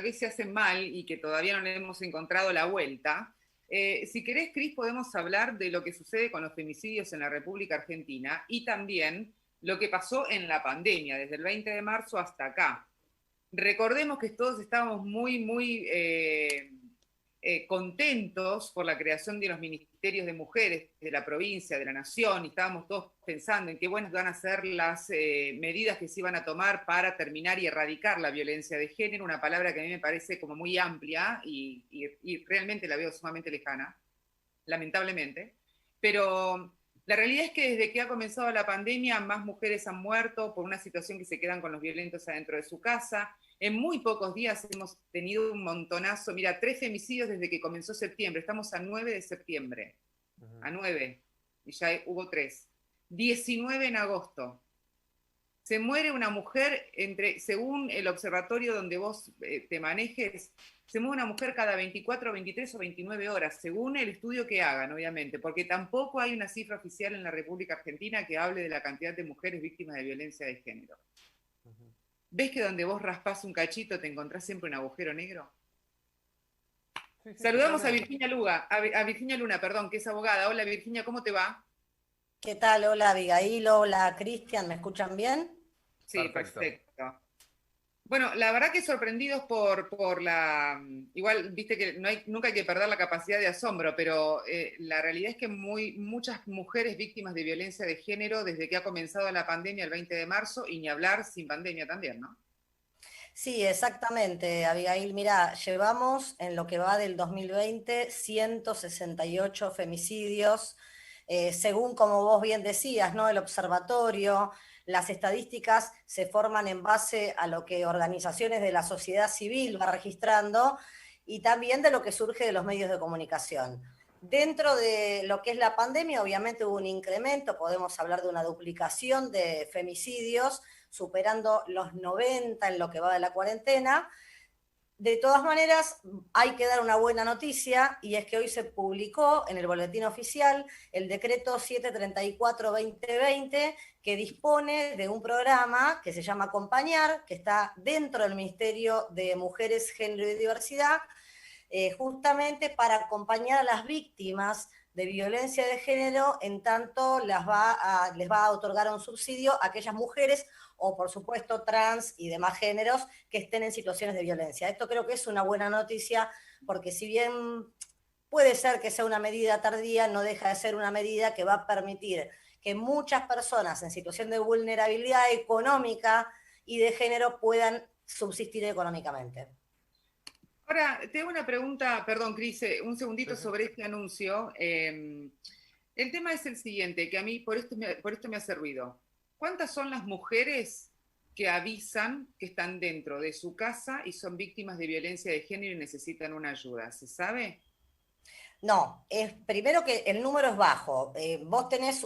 vez se hacen mal y que todavía no le hemos encontrado la vuelta. Si querés, Cris, podemos hablar de lo que sucede con los femicidios en la República Argentina y también lo que pasó en la pandemia, desde el 20 de marzo hasta acá. Recordemos que todos estábamos muy contentos por la creación de los ministerios de mujeres de la provincia, de la nación, y estábamos todos pensando en qué buenas van a ser las medidas que se iban a tomar para terminar y erradicar la violencia de género, una palabra que a mí me parece como muy amplia y realmente la veo sumamente lejana, lamentablemente, pero la realidad es que desde que ha comenzado la pandemia, más mujeres han muerto por una situación que se quedan con los violentos adentro de su casa. En muy pocos días hemos tenido un montonazo, mira, 3 femicidios desde que comenzó septiembre, estamos a 9 de septiembre, a 9, y ya hubo 3. 19 en agosto. Se muere una mujer, según el observatorio donde vos te manejes, se muere una mujer cada 24, 23 o 29 horas, según el estudio que hagan, obviamente, porque tampoco hay una cifra oficial en la República Argentina que hable de la cantidad de mujeres víctimas de violencia de género. ¿Ves que donde vos raspás un cachito te encontrás siempre un agujero negro? Sí, saludamos totalmente. A Virginia Luna, perdón, que es abogada. Hola Virginia, ¿cómo te va? ¿Qué tal? Hola Abigail, hola Cristian, ¿me escuchan bien? Sí, perfecto. Bueno, la verdad que sorprendidos por la... Igual, viste que nunca hay que perder la capacidad de asombro, pero la realidad es que muchas mujeres víctimas de violencia de género desde que ha comenzado la pandemia el 20 de marzo, y ni hablar sin pandemia también, ¿no? Sí, exactamente, Abigail. Mira, llevamos en lo que va del 2020 168 femicidios, según como vos bien decías, ¿no? El observatorio, las estadísticas se forman en base a lo que organizaciones de la sociedad civil va registrando y también de lo que surge de los medios de comunicación. Dentro de lo que es la pandemia, obviamente hubo un incremento, podemos hablar de una duplicación de femicidios, superando los 90 en lo que va de la cuarentena. De todas maneras, hay que dar una buena noticia, y es que hoy se publicó en el boletín oficial el decreto 734-2020, que dispone de un programa que se llama Acompañar, que está dentro del Ministerio de Mujeres, Género y Diversidad, justamente para acompañar a las víctimas de violencia de género, en tanto les va a otorgar un subsidio a aquellas mujeres o por supuesto trans y demás géneros que estén en situaciones de violencia. Esto creo que es una buena noticia, porque si bien puede ser que sea una medida tardía, no deja de ser una medida que va a permitir que muchas personas en situación de vulnerabilidad económica y de género puedan subsistir económicamente. Ahora, te hago una pregunta, perdón, Cris, un segundito sobre este anuncio. El tema es el siguiente, que a mí por esto me ha servido. ¿Cuántas son las mujeres que avisan que están dentro de su casa y son víctimas de violencia de género y necesitan una ayuda? ¿Se sabe? No, es primero que el número es bajo. Vos tenés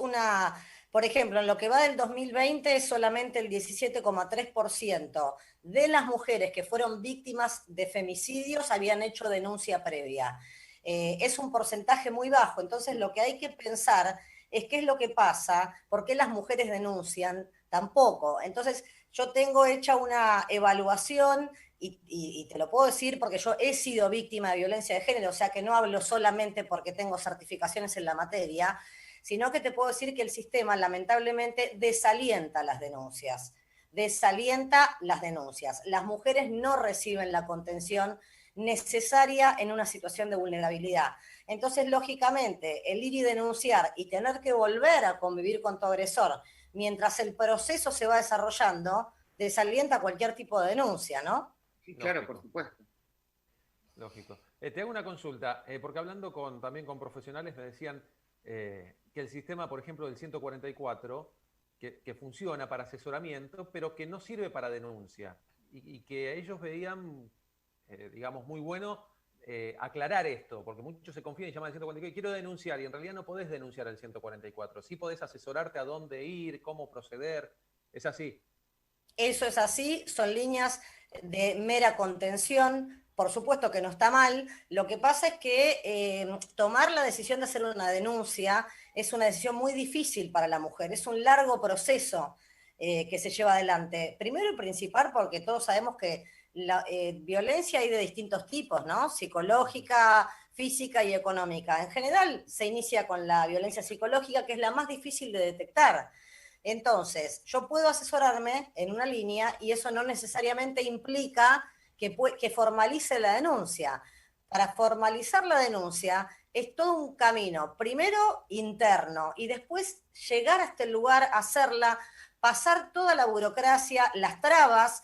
por ejemplo, en lo que va del 2020, solamente el 17,3% de las mujeres que fueron víctimas de femicidios habían hecho denuncia previa. Es un porcentaje muy bajo, entonces lo que hay que pensar es qué es lo que pasa, por qué las mujeres denuncian tampoco. Entonces, yo tengo hecha una evaluación y te lo puedo decir porque yo he sido víctima de violencia de género, o sea que no hablo solamente porque tengo certificaciones en la materia, sino que te puedo decir que el sistema lamentablemente desalienta las denuncias. Desalienta las denuncias. Las mujeres no reciben la contención necesaria en una situación de vulnerabilidad. Entonces, lógicamente, el ir y denunciar y tener que volver a convivir con tu agresor mientras el proceso se va desarrollando, desalienta cualquier tipo de denuncia, ¿no? Sí, claro, por supuesto. Lógico. Te hago una consulta, porque hablando también con profesionales me decían que el sistema, por ejemplo, del 144, que funciona para asesoramiento, pero que no sirve para denuncia, y que ellos veían, digamos, muy bueno aclarar esto, porque muchos se confían y llaman al 144 y quiero denunciar, y en realidad no podés denunciar al 144, sí podés asesorarte a dónde ir, cómo proceder, ¿es así? Eso es así, son líneas de mera contención, por supuesto que no está mal. Lo que pasa es que tomar la decisión de hacer una denuncia es una decisión muy difícil para la mujer, es un largo proceso que se lleva adelante. Primero y principal porque todos sabemos que la violencia hay de distintos tipos, ¿no? Psicológica, física y económica. En general se inicia con la violencia psicológica, que es la más difícil de detectar. Entonces, yo puedo asesorarme en una línea y eso no necesariamente implica que formalice la denuncia. Para formalizar la denuncia es todo un camino, primero interno y después llegar hasta el lugar, hacerla, pasar toda la burocracia, las trabas,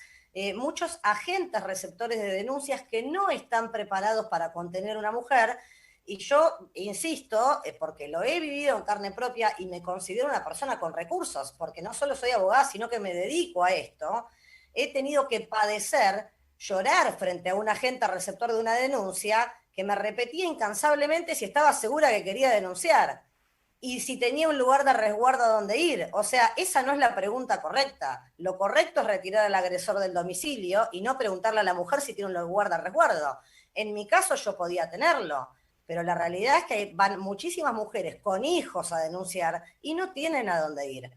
muchos agentes receptores de denuncias que no están preparados para contener una mujer. Y yo insisto, porque lo he vivido en carne propia y me considero una persona con recursos, porque no solo soy abogada, sino que me dedico a esto, he tenido que padecer, llorar frente a un agente receptor de una denuncia que me repetía incansablemente si estaba segura que quería denunciar y si tenía un lugar de resguardo a donde ir. O sea, esa no es la pregunta correcta. Lo correcto es retirar al agresor del domicilio y no preguntarle a la mujer si tiene un lugar de resguardo. En mi caso yo podía tenerlo, pero la realidad es que van muchísimas mujeres con hijos a denunciar y no tienen a dónde ir.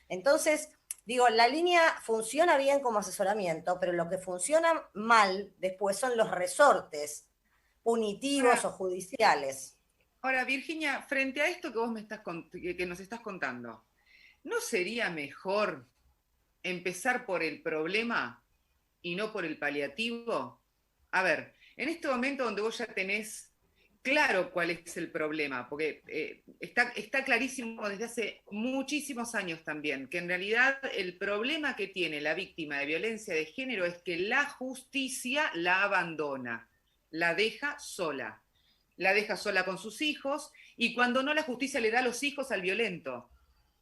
Entonces, digo, la línea funciona bien como asesoramiento, pero lo que funciona mal después son los resortes punitivos o judiciales. Ahora, Virginia, frente a esto que vos que nos estás contando, ¿no sería mejor empezar por el problema y no por el paliativo? A ver, en este momento donde vos ya tenés claro cuál es el problema, porque está clarísimo desde hace muchísimos años también, que en realidad el problema que tiene la víctima de violencia de género es que la justicia la abandona, la deja sola. La deja sola con sus hijos y cuando no, la justicia le da los hijos al violento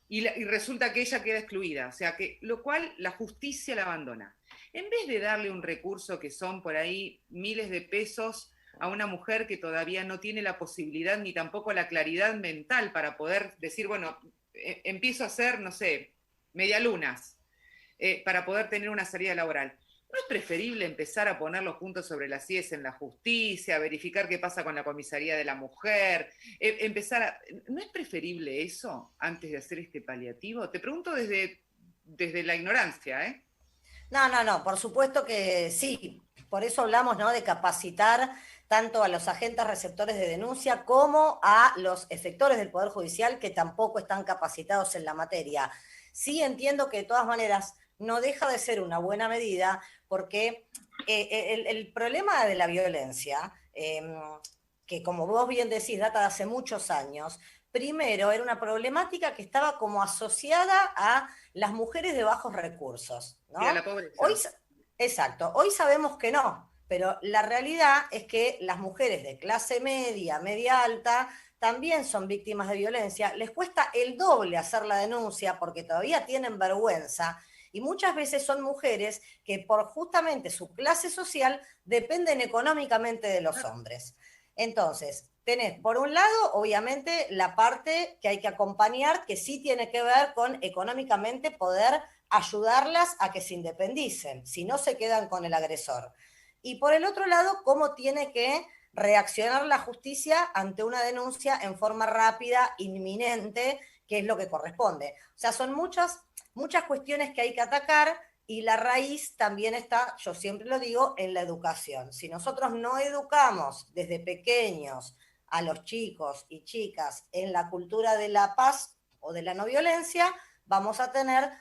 y resulta que ella queda excluida, o sea que lo cual la justicia la abandona. En vez de darle un recurso que son por ahí miles de pesos a una mujer que todavía no tiene la posibilidad ni tampoco la claridad mental para poder decir, bueno, empiezo a hacer, no sé, medialunas, para poder tener una salida laboral. ¿No es preferible empezar a poner los puntos sobre las IES en la justicia, verificar qué pasa con la comisaría de la mujer, ¿No es preferible eso antes de hacer este paliativo? Te pregunto desde la ignorancia, ¿eh? No, por supuesto que sí. Por eso hablamos, ¿no?, de capacitar tanto a los agentes receptores de denuncia como a los efectores del Poder Judicial que tampoco están capacitados en la materia. Sí entiendo que de todas maneras no deja de ser una buena medida porque el problema de la violencia, que como vos bien decís, data de hace muchos años, primero era una problemática que estaba como asociada a las mujeres de bajos recursos, Y a ¿no? la pobreza. Hoy, exacto, hoy sabemos que no, pero la realidad es que las mujeres de clase media, media alta, también son víctimas de violencia, les cuesta el doble hacer la denuncia porque todavía tienen vergüenza y muchas veces son mujeres que por justamente su clase social dependen económicamente de los hombres. Entonces, tenés por un lado, obviamente, la parte que hay que acompañar, que sí tiene que ver con económicamente poder ayudarlas a que se independicen, si no se quedan con el agresor. Y por el otro lado, cómo tiene que reaccionar la justicia ante una denuncia en forma rápida, inminente, que es lo que corresponde. O sea, son muchas cuestiones que hay que atacar y la raíz también está, yo siempre lo digo, en la educación. Si nosotros no educamos desde pequeños a los chicos y chicas en la cultura de la paz o de la no violencia, vamos a tener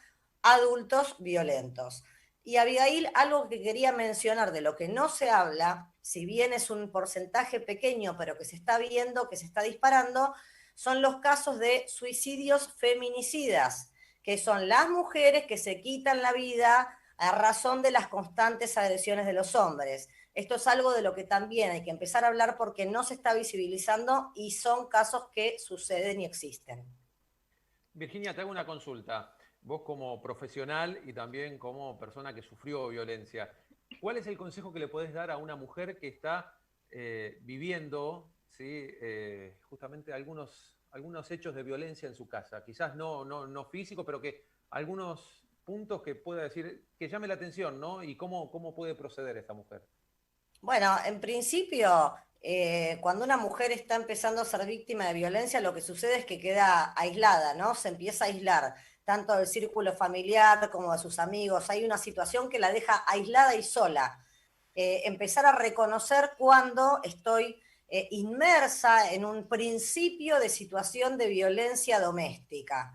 adultos violentos. Y Abigail, algo que quería mencionar de lo que no se habla, si bien es un porcentaje pequeño, pero que se está viendo, que se está disparando, son los casos de suicidios feminicidas, que son las mujeres que se quitan la vida a razón de las constantes agresiones de los hombres. Esto es algo de lo que también hay que empezar a hablar porque no se está visibilizando y son casos que suceden y existen. Virginia, te hago una consulta. Vos como profesional y también como persona que sufrió violencia, ¿cuál es el consejo que le podés dar a una mujer que está viviendo, ¿sí? Justamente algunos hechos de violencia en su casa? Quizás no físico, pero que algunos puntos que pueda decir, que llame la atención, ¿no? Y cómo puede proceder esta mujer. Bueno, en principio, cuando una mujer está empezando a ser víctima de violencia, lo que sucede es que queda aislada, ¿no? Se empieza a aislar, tanto del círculo familiar como de sus amigos. Hay una situación que la deja aislada y sola. empezar a reconocer cuando estoy inmersa en un principio de situación de violencia doméstica.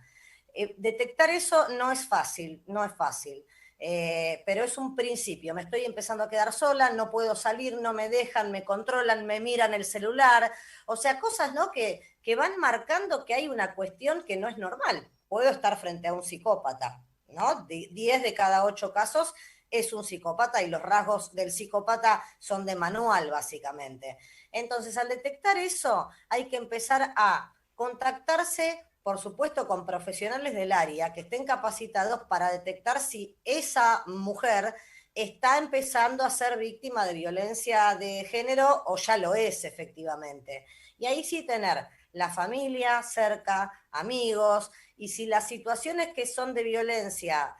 Detectar eso no es fácil, no es fácil. Pero es un principio, me estoy empezando a quedar sola, no puedo salir, no me dejan, me controlan, me miran el celular, o sea, cosas, ¿no?, que van marcando que hay una cuestión que no es normal. Puedo estar frente a un psicópata, ¿no? 10 de cada 8 casos es un psicópata y los rasgos del psicópata son de manual, básicamente. Entonces, al detectar eso, hay que empezar a contactarse, por supuesto, con profesionales del área que estén capacitados para detectar si esa mujer está empezando a ser víctima de violencia de género o ya lo es efectivamente. Y ahí sí tener la familia cerca, amigos, y si las situaciones que son de violencia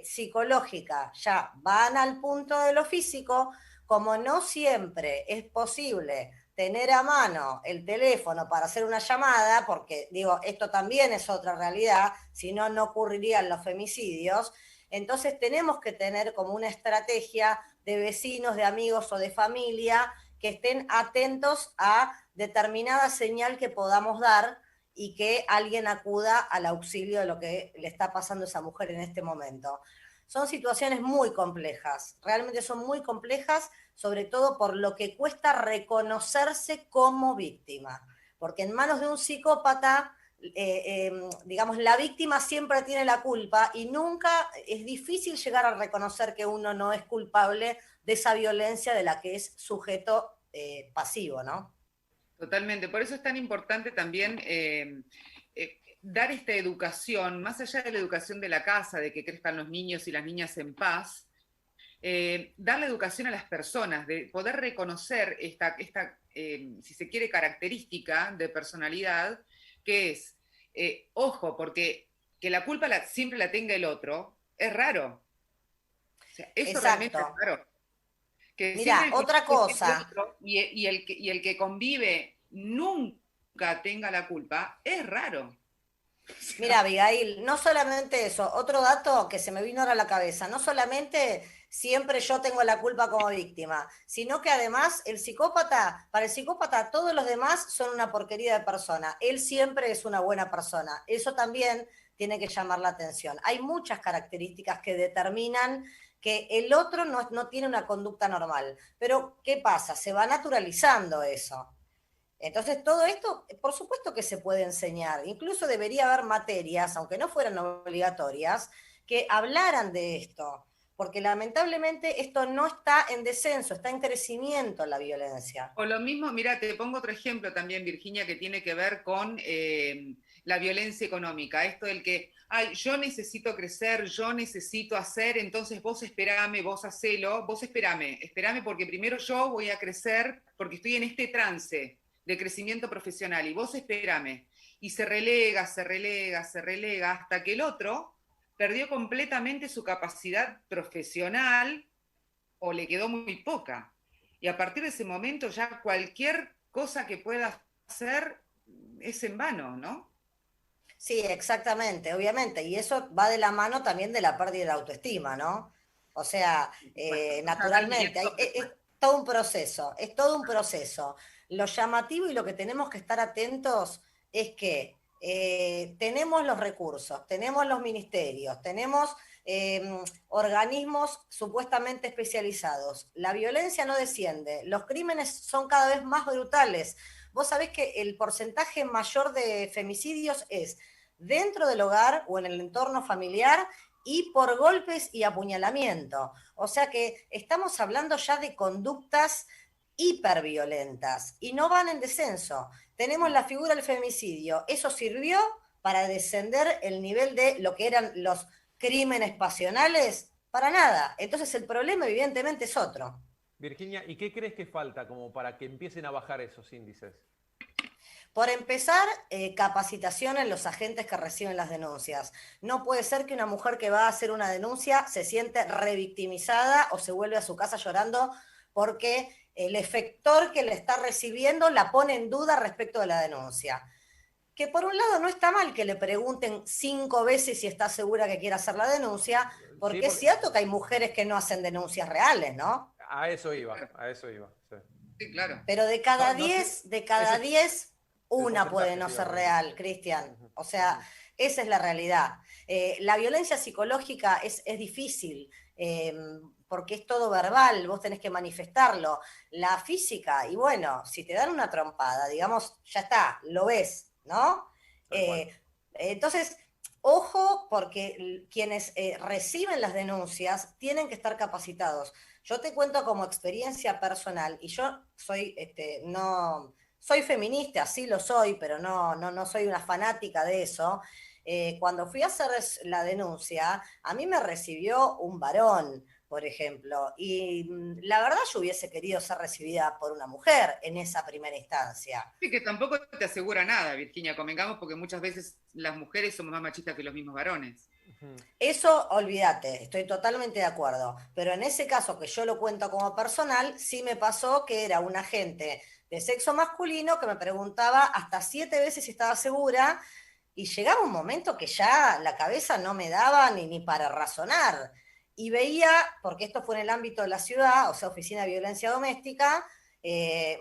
psicológica ya van al punto de lo físico, como no siempre es posible tener a mano el teléfono para hacer una llamada, porque digo, esto también es otra realidad, si no, no ocurrirían los femicidios, entonces tenemos que tener como una estrategia de vecinos, de amigos o de familia que estén atentos a determinada señal que podamos dar y que alguien acuda al auxilio de lo que le está pasando a esa mujer en este momento. Son situaciones muy complejas, realmente son muy complejas, sobre todo por lo que cuesta reconocerse como víctima, porque en manos de un psicópata, digamos, la víctima siempre tiene la culpa y nunca es difícil llegar a reconocer que uno no es culpable de esa violencia de la que es sujeto pasivo, ¿no? Totalmente, por eso es tan importante también dar esta educación, más allá de la educación de la casa, de que crezcan los niños y las niñas en paz, dar la educación a las personas, de poder reconocer esta si se quiere, característica de personalidad, que es, ojo, porque que la culpa siempre la tenga el otro, es raro. O sea, eso realmente es Exacto. raro. Que siempre Mira, el otra culpable sea el cosa. otro y el que convive nunca tenga la culpa, es raro. O Mira, sea, Abigail, no solamente eso, otro dato que se me vino ahora a la cabeza, no solamente siempre yo tengo la culpa como víctima, sino que además el psicópata, para el psicópata todos los demás son una porquería de persona, él siempre es una buena persona, eso también tiene que llamar la atención. Hay muchas características que determinan que el otro no tiene una conducta normal, pero ¿qué pasa? Se va naturalizando eso. Entonces, todo esto, por supuesto que se puede enseñar. Incluso debería haber materias, aunque no fueran obligatorias, que hablaran de esto. Porque lamentablemente esto no está en descenso, está en crecimiento la violencia. o lo mismo, mira, te pongo otro ejemplo también, Virginia, que tiene que ver con la violencia económica. Esto del que, ay, yo necesito crecer, yo necesito hacer, entonces vos esperame, vos hacelo, vos esperame porque primero yo voy a crecer porque estoy en este trance de crecimiento profesional y vos esperame. Y se relega, se relega, se relega, hasta que el otro perdió completamente su capacidad profesional o le quedó muy poca. Y a partir de ese momento ya cualquier cosa que pueda hacer es en vano, ¿no? Sí, exactamente, obviamente. Y eso va de la mano también de la pérdida de autoestima, ¿no? O sea, Bueno, naturalmente, es todo un proceso, es todo un proceso. Lo llamativo y lo que tenemos que estar atentos es que tenemos los recursos, tenemos los ministerios, tenemos organismos supuestamente especializados. La violencia no desciende, los crímenes son cada vez más brutales. Vos sabés que el porcentaje mayor de femicidios es dentro del hogar o en el entorno familiar y por golpes y apuñalamiento. O sea que estamos hablando ya de conductas hiperviolentas y no van en descenso. Tenemos la figura del femicidio. ¿Eso sirvió para descender el nivel de lo que eran los crímenes pasionales? Para nada. Entonces el problema evidentemente es otro. Virginia, ¿y qué crees que falta como para que empiecen a bajar esos índices? Por empezar, capacitación en los agentes que reciben las denuncias. No puede ser que una mujer que va a hacer una denuncia se siente revictimizada o se vuelve a su casa llorando porque el efector que le está recibiendo la pone en duda respecto de la denuncia. Que por un lado no está mal que le pregunten 5 veces si está segura que quiere hacer la denuncia, Sí, porque es porque cierto que hay mujeres que no hacen denuncias reales, ¿no? A eso iba, a eso iba. Sí. Sí, claro. Pero de cada No, no sé, 10, de cada ese 10, el una puede porcentaje no te iba a ser preguntar. real, Cristian. Ujú, O sea, ujú. esa es la realidad. La violencia psicológica es difícil, porque es todo verbal, vos tenés que manifestarlo. La física, y bueno, si te dan una trompada, digamos, ya está, lo ves, ¿no? Tal cual. Entonces, ojo, porque quienes reciben las denuncias tienen que estar capacitados. Yo te cuento como experiencia personal, y yo soy, no, soy feminista, sí lo soy, pero no soy una fanática de eso. Cuando fui a hacer la denuncia, a mí me recibió un varón, por ejemplo, y la verdad yo hubiese querido ser recibida por una mujer en esa primera instancia. Sí, que tampoco te asegura nada, Virginia, convengamos, porque muchas veces las mujeres somos más machistas que los mismos varones. Ujú. Eso, olvídate, estoy totalmente de acuerdo. Pero en ese caso que yo lo cuento como personal, sí me pasó que era un agente de sexo masculino que me preguntaba hasta 7 veces si estaba segura y llegaba un momento que ya la cabeza no me daba ni para razonar. Y veía, porque esto fue en el ámbito de la ciudad, o sea, Oficina de Violencia Doméstica,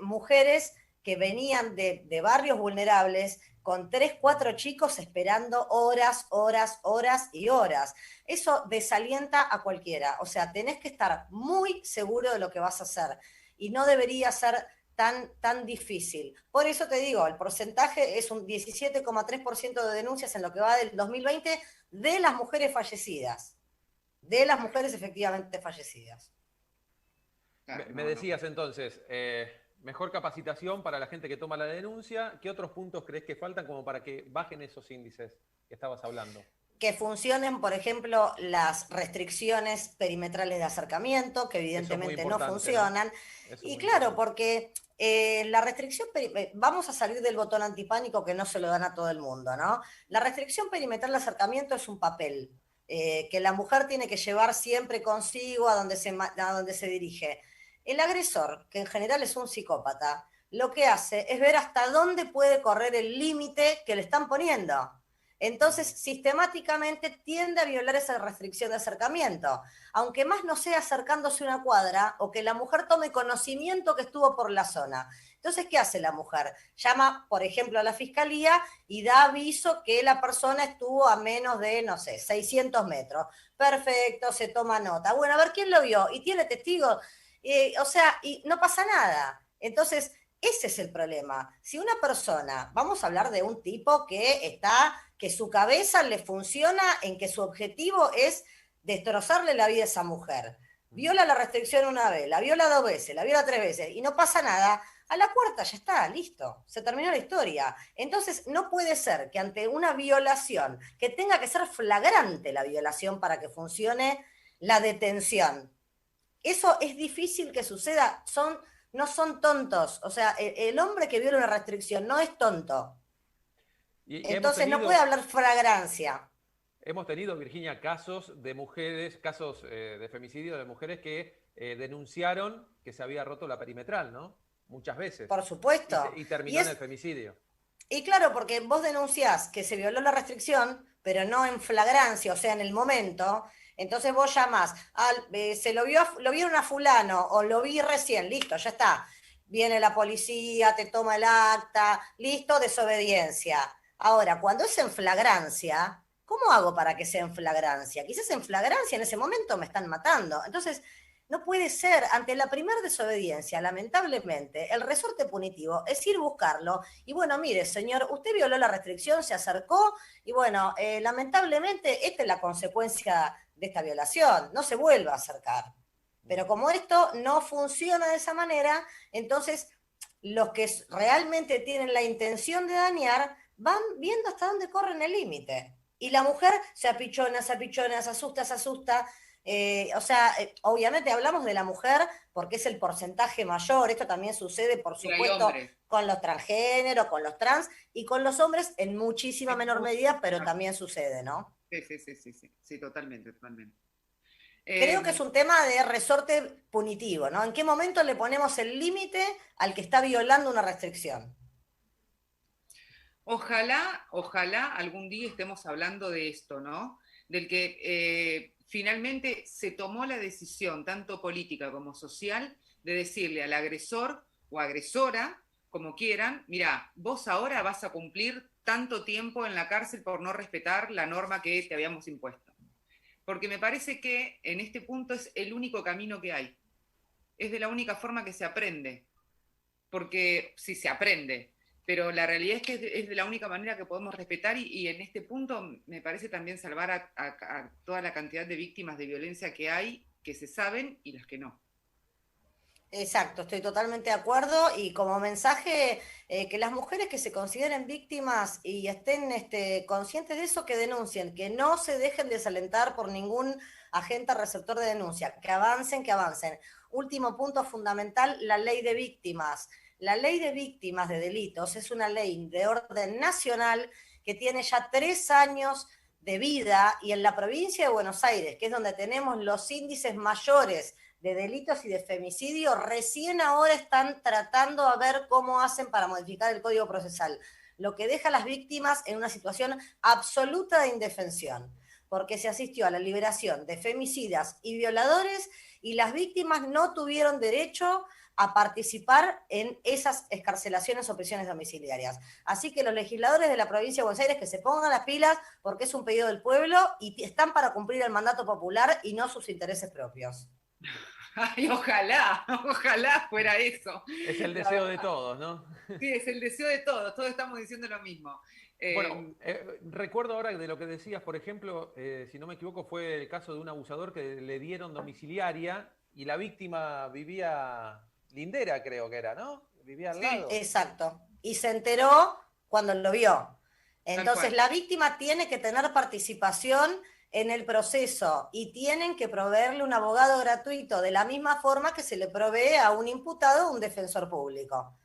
mujeres que venían de barrios vulnerables con 3, 4 chicos esperando horas, horas, horas y horas. Eso desalienta a cualquiera. O sea, tenés que estar muy seguro de lo que vas a hacer. Y no debería ser tan difícil. Por eso te digo, el porcentaje es un 17,3% de denuncias en lo que va del 2020 de las mujeres fallecidas. De las mujeres efectivamente fallecidas. Me, Claro, me no, no. decías entonces, mejor capacitación para la gente que toma la denuncia. ¿Qué otros puntos crees que faltan como para que bajen esos índices que estabas hablando? Que funcionen, por ejemplo, las restricciones perimetrales de acercamiento, que Eso es muy evidentemente no importante, ¿no? funcionan. Eso es Y muy claro, importante. porque la restricción, vamos a salir del botón antipánico que no se lo dan a todo el mundo, ¿no? La restricción perimetral de acercamiento es un papel que la mujer tiene que llevar siempre consigo a donde se dirige. El agresor, que en general es un psicópata, lo que hace es ver hasta dónde puede correr el límite que le están poniendo. Entonces, Ujú. sistemáticamente tiende a violar esa restricción de acercamiento, aunque más no sea acercándose una cuadra o que la mujer tome conocimiento que estuvo por la zona. Entonces, ¿qué hace la mujer? Llama, por ejemplo, a la fiscalía y da aviso que la persona estuvo a menos de, no sé, 600 metros. Perfecto, se toma nota. Bueno, a ver quién lo vio y tiene testigos. O sea, y no pasa nada. Entonces, ese es el problema. Si una persona, vamos a hablar de un tipo que su cabeza le funciona en que su objetivo es destrozarle la vida a esa mujer. Ujú. Viola la restricción una vez, la viola 2 veces, la viola 3 veces y no pasa nada, a la cuarta ya está, listo, se terminó la historia. Entonces no puede ser que ante una violación, que tenga que ser flagrante la violación para que funcione la detención, eso es difícil que suceda, no son tontos, o sea, el hombre que viola una restricción no es tonto, Y entonces no puede hablar flagrancia. hemos tenido, Virginia, casos de mujeres, casos de femicidio de mujeres que denunciaron que se había roto la perimetral, ¿no? Muchas veces. Por supuesto. Y Y terminó en el es, femicidio. y claro, porque vos denunciás que se violó la restricción, pero no en flagrancia, o sea, en el momento, entonces vos llamás, se lo vieron a fulano o lo vi recién, listo, ya está. Viene la policía, te toma el acta, listo, desobediencia. Ahora, cuando es en flagrancia, ¿cómo hago para que sea en flagrancia? Quizás en flagrancia en ese momento me están matando. Entonces, no puede ser, ante la primera desobediencia, lamentablemente, el resorte punitivo es ir buscarlo y bueno, mire, señor, usted violó la restricción, se acercó y bueno, lamentablemente esta es la consecuencia de esta violación, no se vuelva a acercar. Pero Ujú. como esto no funciona de esa manera, entonces los que realmente tienen la intención de dañar van viendo hasta dónde corren el límite. Y la mujer se apichona, se asusta. O sea, obviamente hablamos de la mujer porque es el porcentaje mayor. Esto también sucede, por Pero hay supuesto, hombres. con los transgéneros, con los trans y con los hombres en muchísima Es menor mucho medida, pero más. también sucede, ¿no? Sí, sí, sí, sí, sí, sí, totalmente, totalmente. Creo que es Eh, un tema de resorte punitivo, ¿no? ¿En qué momento le ponemos el límite al que está violando una restricción? Ojalá, ojalá algún día estemos hablando de esto, ¿no? Del que finalmente se tomó la decisión, tanto política como social, de decirle al agresor o agresora, como quieran, mira, vos ahora vas a cumplir tanto tiempo en la cárcel por no respetar la norma que te habíamos impuesto. Porque me parece que en este punto es el único camino que hay. Es de la única forma que se aprende. Porque sí se aprende, pero la realidad es que es de la única manera que podemos respetar y en este punto me parece también salvar a toda la cantidad de víctimas de violencia que hay, que se saben y las que no. Exacto, estoy totalmente de acuerdo y como mensaje que las mujeres que se consideren víctimas y estén conscientes de eso, que denuncien, que no se dejen desalentar por ningún agente receptor de denuncia, que avancen, que avancen. Último punto fundamental, la ley de víctimas. La ley de víctimas de delitos es una ley de orden nacional que tiene ya 3 años de vida y en la provincia de Buenos Aires, que es donde tenemos los índices mayores de delitos y de femicidio, recién ahora están tratando a ver cómo hacen para modificar el Código Procesal, lo que deja a las víctimas en una situación absoluta de indefensión, porque se asistió a la liberación de femicidas y violadores y las víctimas no tuvieron derecho a participar en esas excarcelaciones o prisiones domiciliarias. Así que los legisladores de la provincia de Buenos Aires que se pongan las pilas porque es un pedido del pueblo y están para cumplir el mandato popular y no sus intereses propios. Ay, ojalá, ojalá fuera eso. Es el deseo de todos, ¿no? Sí, es el deseo de todos estamos diciendo lo mismo. Bueno, recuerdo ahora de lo que decías, por ejemplo, si no me equivoco, fue el caso de un abusador que le dieron domiciliaria y la víctima vivía lindera, creo que era, ¿no? Vivía al Sí, lado. exacto. Y se enteró cuando lo vio. Tal Entonces, cual. la víctima tiene que tener participación en el proceso y tienen que proveerle un abogado gratuito de la misma forma que se le provee a un imputado un defensor público.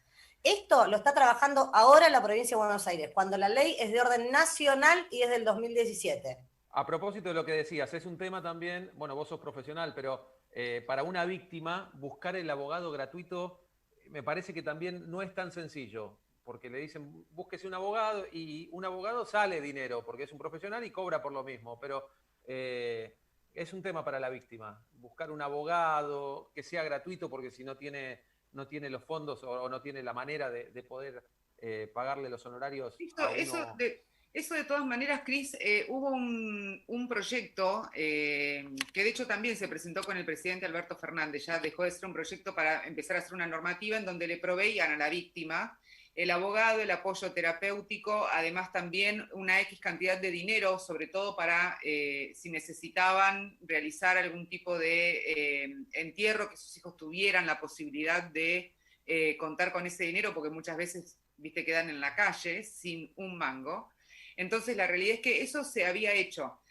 Esto lo está trabajando ahora la provincia de Buenos Aires, cuando la ley es de orden nacional y es del 2017. A propósito de lo que decías, es un tema también, bueno, vos sos profesional, pero para una víctima buscar el abogado gratuito me parece que también no es tan sencillo, porque le dicen búsquese un abogado y un abogado sale dinero, porque es un profesional y cobra por lo mismo, pero es un tema para la víctima, buscar un abogado que sea gratuito, porque si no tiene los fondos o no tiene la manera de poder pagarle los honorarios a uno. Eso de todas maneras, Cris, hubo un proyecto que de hecho también se presentó con el presidente Alberto Fernández, ya dejó de ser un proyecto para empezar a hacer una normativa en donde le proveían a la víctima el abogado, el apoyo terapéutico, además también una X cantidad de dinero, sobre todo para si necesitaban realizar algún tipo de entierro, que sus hijos tuvieran la posibilidad de contar con ese dinero, porque muchas veces, viste, quedan en la calle sin un mango. Entonces la realidad es que eso se había hecho.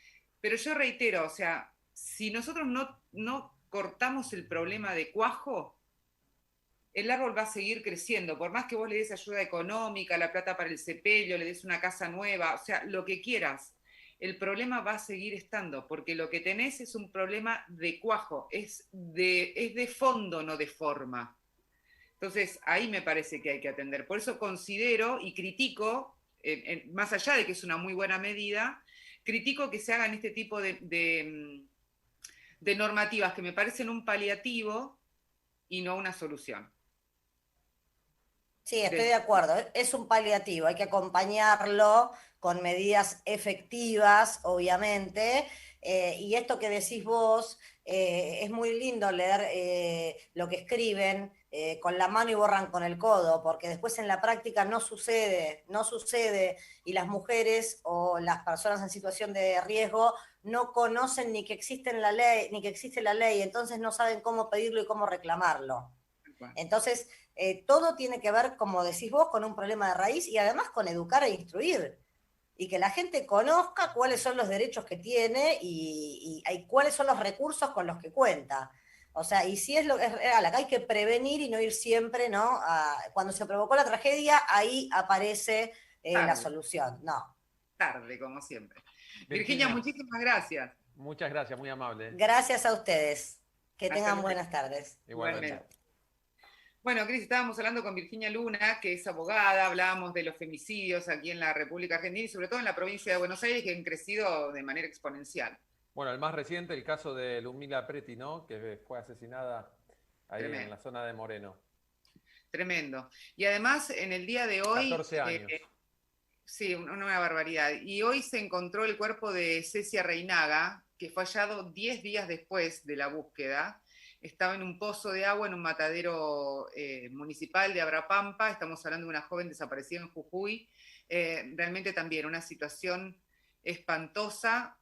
Pero yo reitero, o sea, si nosotros no cortamos el problema de cuajo, el árbol va a seguir creciendo. Por más que vos le des ayuda económica, la plata para el sepelio, le des una casa nueva, o sea, lo que quieras, el problema va a seguir estando, porque lo que tenés es un problema de cuajo, es de fondo, no de forma. Entonces, ahí me parece que hay que atender. Por eso considero y critico, más allá de que es una muy buena medida, critico que se hagan este tipo de normativas que me parecen un paliativo y no una solución. Sí, estoy de acuerdo. Es un paliativo, hay que acompañarlo con medidas efectivas, obviamente. Y esto que decís vos, es muy lindo leer lo que escriben con la mano y borran con el codo, porque después en la práctica no sucede, no sucede, y las mujeres o las personas en situación de riesgo no conocen ni que existe la ley, ni que existe la ley, entonces no saben cómo pedirlo y cómo reclamarlo. Entonces, todo tiene que ver, como decís vos, con un problema de raíz y además con educar e instruir. Y que la gente conozca cuáles son los derechos que tiene y cuáles son los recursos con los que cuenta. O sea, y si es real, acá hay que prevenir y no ir siempre, ¿no? Cuando se provocó la tragedia, ahí aparece la solución. No. Tarde, como siempre. Virginia, Virginia, muchísimas gracias. muchas gracias, muy amable. Gracias a ustedes. Que Hasta tengan luego. buenas tardes. Igualmente. Bueno, Cris, estábamos hablando con Virginia Luna, que es abogada, hablábamos de los femicidios aquí en la República Argentina y sobre todo en la provincia de Buenos Aires, que han crecido de manera exponencial. Bueno, el más reciente, el caso de Ludmila Preti, ¿no? Que fue asesinada ahí en Tremendo, la zona de Moreno. tremendo. Y además, en el día de hoy, 14 años. sí, una barbaridad. Y hoy se encontró el cuerpo de Cecia Reinaga, que fue hallado 10 días después de la búsqueda. Estaba en un pozo de agua en un matadero municipal de Abrapampa. Estamos hablando de una joven desaparecida en Jujuy. Realmente también una situación espantosa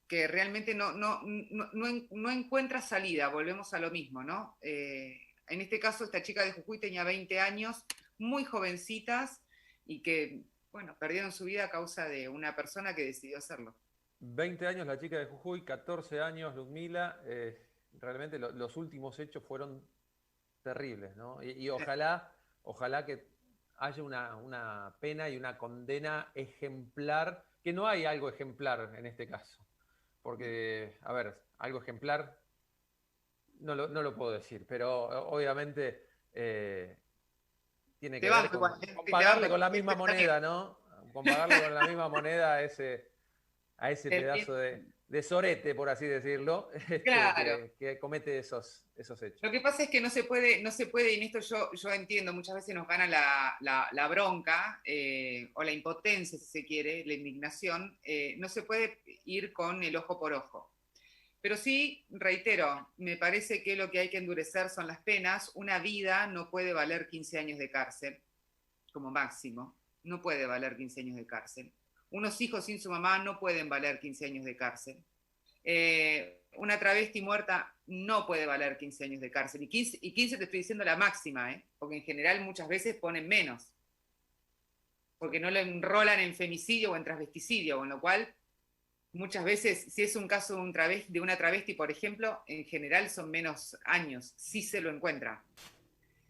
que realmente no encuentra salida. Volvemos a lo mismo, ¿no? En este caso, esta chica de Jujuy tenía 20 años, muy jovencitas y que bueno, perdieron su vida a causa de una persona que decidió hacerlo. 20 años la chica de Jujuy, 14 años Ludmila. Realmente los últimos hechos fueron terribles, ¿no? Y ojalá que haya una pena y una condena ejemplar, que no hay algo ejemplar en este caso. Porque, a ver, algo ejemplar no lo puedo decir, pero obviamente tiene Te que ver banco igual, con te banco. pagarle con la misma moneda, ¿no? Con pagarle con la misma moneda a ese pedazo Entiendo. de sorete, por así decirlo, Claro. que comete esos hechos. Lo que pasa es que no se puede, y en esto yo entiendo, muchas veces nos gana la bronca o la impotencia, si se quiere, la indignación. No se puede ir con el ojo por ojo. Pero sí, reitero, me parece que lo que hay que endurecer son las penas. Una vida no puede valer 15 años de cárcel, como máximo. No puede valer 15 años de cárcel. Unos hijos sin su mamá no pueden valer 15 años de cárcel. Una travesti muerta no puede valer 15 años de cárcel. Y 15 te estoy diciendo la máxima, porque en general muchas veces ponen menos, porque no lo enrolan en femicidio o en transvesticidio, con lo cual muchas veces, si es un caso de una travesti, por ejemplo, en general son menos años, si se lo encuentra.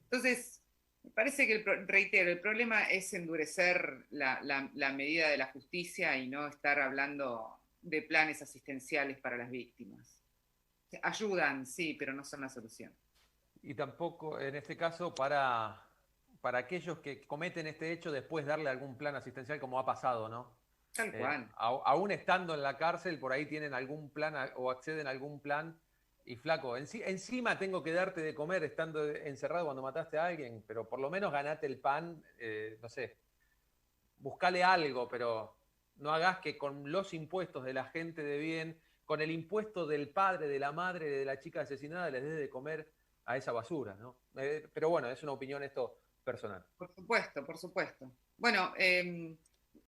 Entonces, me parece que, reitero, el problema es endurecer la medida de la justicia y no estar hablando de planes asistenciales para las víctimas. Ayudan, sí, pero no son la solución. Y tampoco, en este caso, para aquellos que cometen este hecho, después darle algún plan asistencial como ha pasado, ¿no? Tal cual. Aún estando en la cárcel, por ahí tienen algún plan o acceden a algún plan. Y flaco, encima tengo que darte de comer estando encerrado cuando mataste a alguien, pero por lo menos ganate el pan, no sé, buscale algo, pero no hagas que con los impuestos de la gente de bien, con el impuesto del padre, de la madre, de la chica asesinada, les des de comer a esa basura, ¿no? Pero bueno, es una opinión esto personal. Por supuesto, por supuesto. Bueno,